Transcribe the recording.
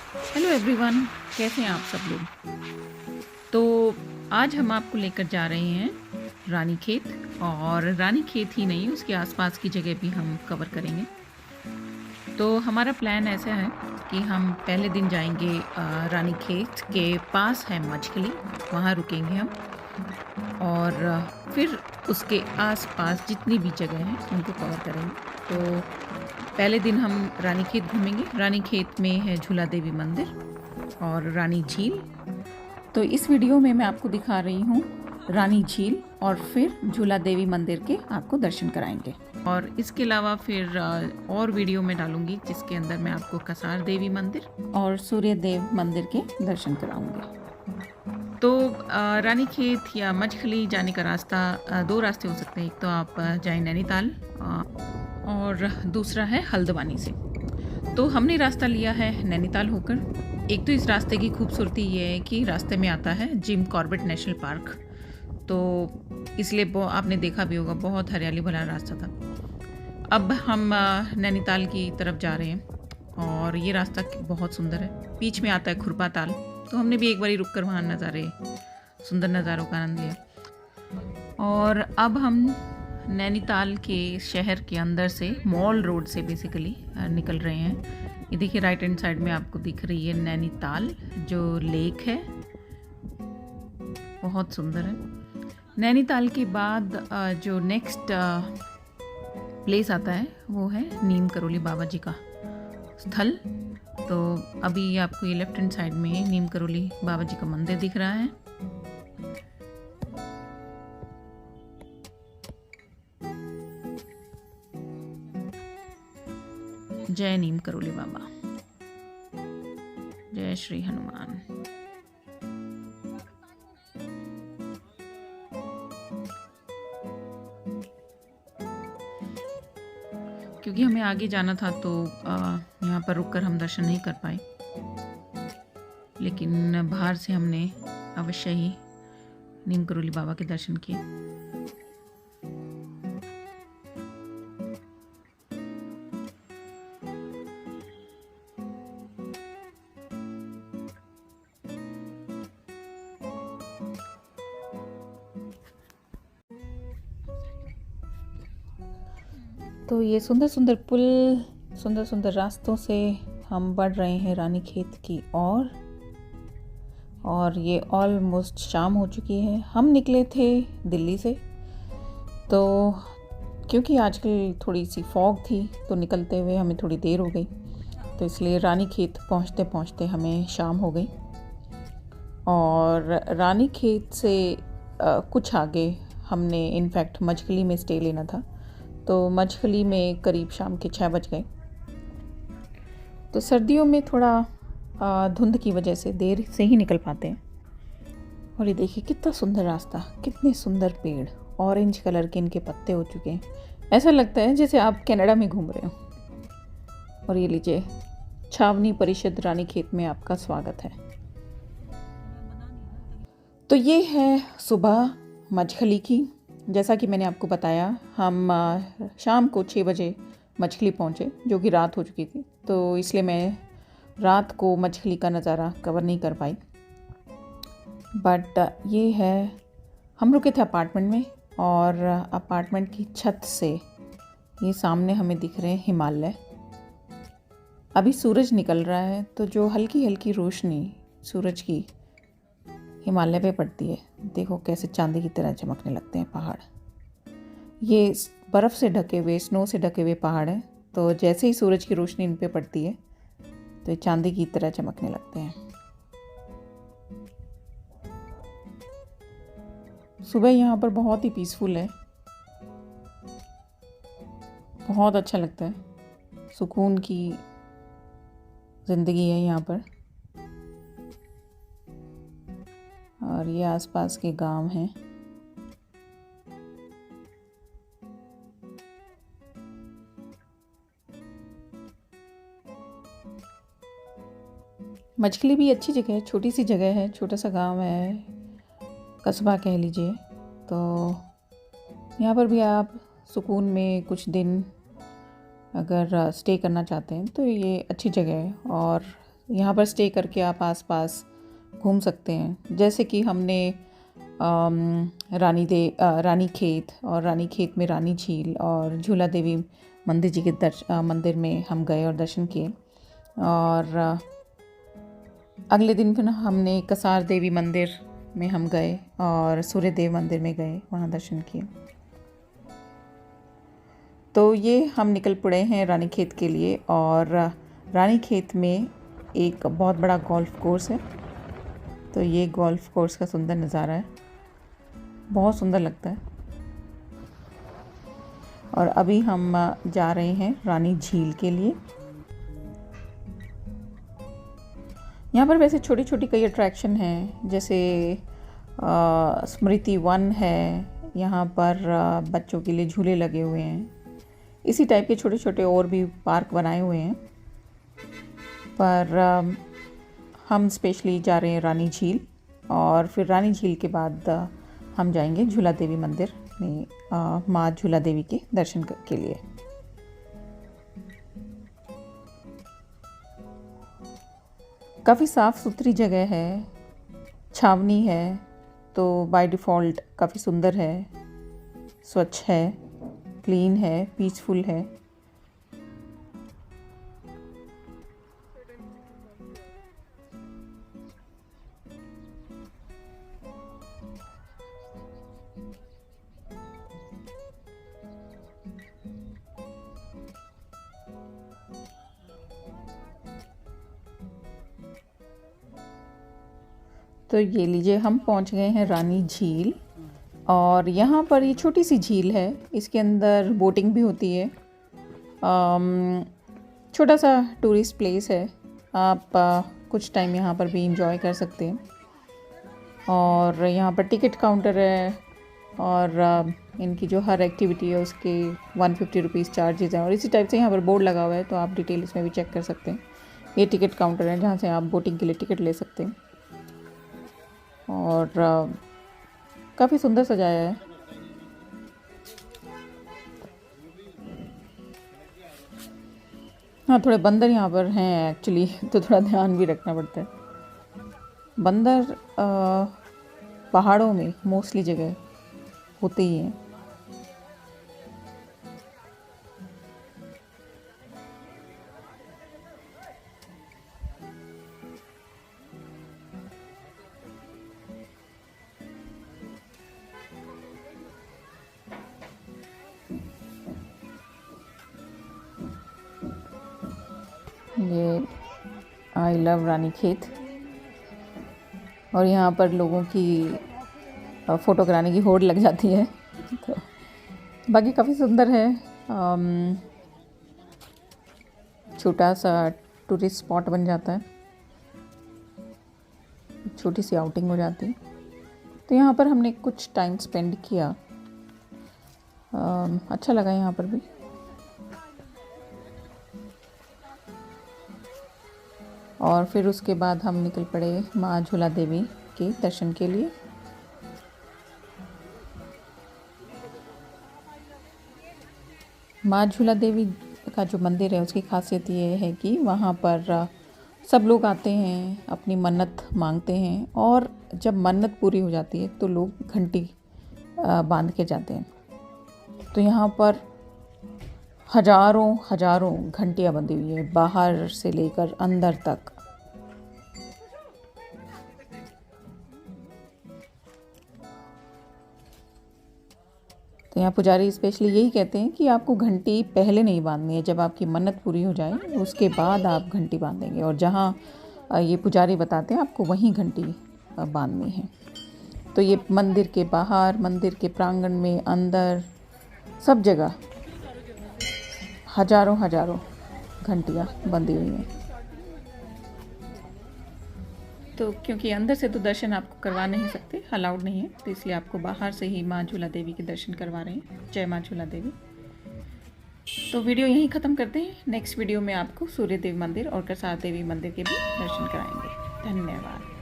Hello everyone, कैसे हैं आप सब लोग। तो आज हम आपको लेकर जा रहे हैं रानीखेत। और रानीखेत ही नहीं, उसके आसपास की जगह भी हम कवर करेंगे। तो हमारा प्लान ऐसा है कि हम पहले दिन जाएंगे रानीखेत के पास है मछली, वहाँ रुकेंगे हम। और फिर उसके आसपास जितनी भी जगह हैं उनको कवर करेंगे। तो पहले दिन हम रानीखेत घूमेंगे। रानीखेत में है झूला देवी मंदिर और रानी झील। तो इस वीडियो में मैं आपको दिखा रही हूँ रानी झील, और फिर झूला देवी मंदिर के आपको दर्शन कराएंगे। और इसके अलावा फिर और वीडियो में डालूंगी जिसके अंदर मैं आपको कसार देवी मंदिर और सूर्य देव मंदिर के दर्शन कराऊंगी। तो रानीखेत या मछली जाने का रास्ता दो रास्ते हो सकते हैं। एक तो आप जाएं नैनीताल और दूसरा है हल्द्वानी से। तो हमने रास्ता लिया है नैनीताल होकर। एक तो इस रास्ते की खूबसूरती ये है कि रास्ते में आता है जिम कॉर्बेट नेशनल पार्क, तो इसलिए आपने देखा भी होगा बहुत हरियाली भरा रास्ता था। अब हम नैनीताल की तरफ जा रहे हैं और ये रास्ता बहुत सुंदर है। बीच में आता है खुरपा ताल, तो हमने भी एक बार रुक कर वहाँ सुंदर नज़ारों का आनंद लिया। और अब हम नैनीताल के शहर के अंदर से मॉल रोड से बेसिकली निकल रहे हैं। ये देखिए राइट हैंड साइड में आपको दिख रही है नैनीताल जो लेक है, बहुत सुंदर है। नैनीताल के बाद जो नेक्स्ट प्लेस आता है वो है नीम करोली बाबा जी का स्थल। तो अभी आपको ये लेफ्ट हैंड साइड में नीम करोली बाबा जी का मंदिर दिख रहा है। जय नीम करोली बाबा, जय श्री हनुमान। क्योंकि हमें आगे जाना था तो यहाँ पर रुककर हम दर्शन नहीं कर पाए, लेकिन बाहर से हमने अवश्य ही नीम करोली बाबा के दर्शन किए। तो ये सुंदर सुंदर पुल, सुंदर सुंदर रास्तों से हम बढ़ रहे हैं रानीखेत की ओर। और ये ऑलमोस्ट शाम हो चुकी है। हम निकले थे दिल्ली से, तो क्योंकि आजकल थोड़ी सी फॉग थी तो निकलते हुए हमें थोड़ी देर हो गई, तो इसलिए रानीखेत पहुंचते पहुंचते हमें शाम हो गई। और रानीखेत से कुछ आगे हमने इनफैक्ट मछली में स्टे लेना था, तो मछली में करीब शाम के 6 बज गए। तो सर्दियों में थोड़ा धुंध की वजह से देर से ही निकल पाते हैं। और ये देखिए कितना सुंदर रास्ता, कितने सुंदर पेड़, ऑरेंज कलर के इनके पत्ते हो चुके हैं। ऐसा लगता है जैसे आप कनाडा में घूम रहे हो। और ये लीजिए, छावनी परिषद रानीखेत में आपका स्वागत है। तो ये है सुबह मछली की। जैसा कि मैंने आपको बताया, हम शाम को 6 बजे मछली पहुँचे, जो कि रात हो चुकी थी, तो इसलिए मैं रात को मछली का नज़ारा कवर नहीं कर पाई। बट ये है, हम रुके थे अपार्टमेंट में, और अपार्टमेंट की छत से ये सामने हमें दिख रहे हैं हिमालय। अभी सूरज निकल रहा है, तो जो हल्की हल्की रोशनी सूरज की हिमालय पे पड़ती है, देखो कैसे चांदी की तरह चमकने लगते हैं पहाड़। ये बर्फ़ से ढके हुए, स्नो से ढके हुए पहाड़ हैं, तो जैसे ही सूरज की रोशनी इन पे पड़ती है तो ये चांदी की तरह चमकने लगते हैं। सुबह यहाँ पर बहुत ही पीसफुल है, बहुत अच्छा लगता है, सुकून की ज़िंदगी है यहाँ पर। और ये आसपास के गांव हैं। मछली भी अच्छी जगह है, छोटी सी जगह है, छोटा सा गांव है, कस्बा कह लीजिए। तो यहाँ पर भी आप सुकून में कुछ दिन अगर स्टे करना चाहते हैं तो ये अच्छी जगह है। और यहाँ पर स्टे करके आप आसपास घूम सकते हैं। जैसे कि हमने रानी खेत और रानी खेत में रानी झील और झूला देवी मंदिर जी के मंदिर में हम गए और दर्शन किए। और अगले दिन फिर हमने कसार देवी मंदिर में हम गए और सूर्य देव मंदिर में गए, वहाँ दर्शन किए। तो ये हम निकल पड़े हैं रानी खेत के लिए। और रानी खेत में एक बहुत बड़ा गोल्फ कोर्स है। तो ये गोल्फ कोर्स का सुंदर नज़ारा है, बहुत सुंदर लगता है। और अभी हम जा रहे हैं रानी झील के लिए। यहाँ पर वैसे छोटी छोटी कई अट्रैक्शन हैं, जैसे स्मृति वन है, यहाँ पर बच्चों के लिए झूले लगे हुए हैं। इसी टाइप के छोटे छोटे और भी पार्क बनाए हुए हैं, पर हम स्पेशली जा रहे हैं रानी झील। और फिर रानी झील के बाद हम जाएंगे झूला देवी मंदिर में माँ झूला देवी के दर्शन के लिए। काफ़ी साफ़ सुथरी जगह है, छावनी है, तो बाय डिफ़ॉल्ट काफ़ी सुंदर है, स्वच्छ है, क्लीन है, पीसफुल है। तो ये लीजिए, हम पहुंच गए हैं रानी झील। और यहाँ पर ये छोटी सी झील है, इसके अंदर बोटिंग भी होती है। छोटा सा टूरिस्ट प्लेस है, आप कुछ टाइम यहाँ पर भी इंजॉय कर सकते हैं। और यहाँ पर टिकट काउंटर है और इनकी जो हर एक्टिविटी है उसके 150 रुपीज़ चार्जेज़ हैं। और इसी टाइप से यहाँ पर बोर्ड लगा हुआ है, तो आप डिटेल इसमें भी चेक कर सकते हैं। ये टिकट काउंटर है जहाँ से आप बोटिंग के लिए टिकट ले सकते हैं। और काफ़ी सुंदर सजाया है। हाँ, थोड़े बंदर यहाँ पर हैं एक्चुअली, तो थोड़ा ध्यान भी रखना पड़ता है। बंदर पहाड़ों में मोस्टली जगह होते ही हैं। ये आई लव रानी खेत। और यहाँ पर लोगों की फ़ोटो कराने की होड़ लग जाती है। तो बाकी काफ़ी सुंदर है, छोटा सा टूरिस्ट स्पॉट बन जाता है, छोटी सी आउटिंग हो जाती है। तो यहाँ पर हमने कुछ टाइम स्पेंड किया, अच्छा लगा यहाँ पर भी। और फिर उसके बाद हम निकल पड़े माँ झूला देवी के दर्शन के लिए। माँ झूला देवी का जो मंदिर है उसकी खासियत ये है कि वहाँ पर सब लोग आते हैं, अपनी मन्नत मांगते हैं, और जब मन्नत पूरी हो जाती है तो लोग घंटी बांध के जाते हैं। तो यहाँ पर हजारों घंटियाँ बंधी हुई है, बाहर से लेकर अंदर तक। तो यहाँ पुजारी स्पेशली यही कहते हैं कि आपको घंटी पहले नहीं बांधनी है, जब आपकी मन्नत पूरी हो जाए उसके बाद आप घंटी बांधेंगे। और जहाँ ये पुजारी बताते हैं आपको वहीं घंटी बांधनी है। तो ये मंदिर के बाहर, मंदिर के प्रांगण में, अंदर, सब जगह हजारों घंटियाँ बंधी हुई हैं। तो क्योंकि अंदर से तो दर्शन आपको करवा नहीं सकते, अलाउड नहीं है, तो इसलिए आपको बाहर से ही माँ झूला देवी के दर्शन करवा रहे हैं। जय माँ झूला देवी। तो वीडियो यहीं ख़त्म करते हैं। नेक्स्ट वीडियो में आपको सूर्य देव मंदिर और कसार देवी मंदिर के भी दर्शन कराएंगे। धन्यवाद।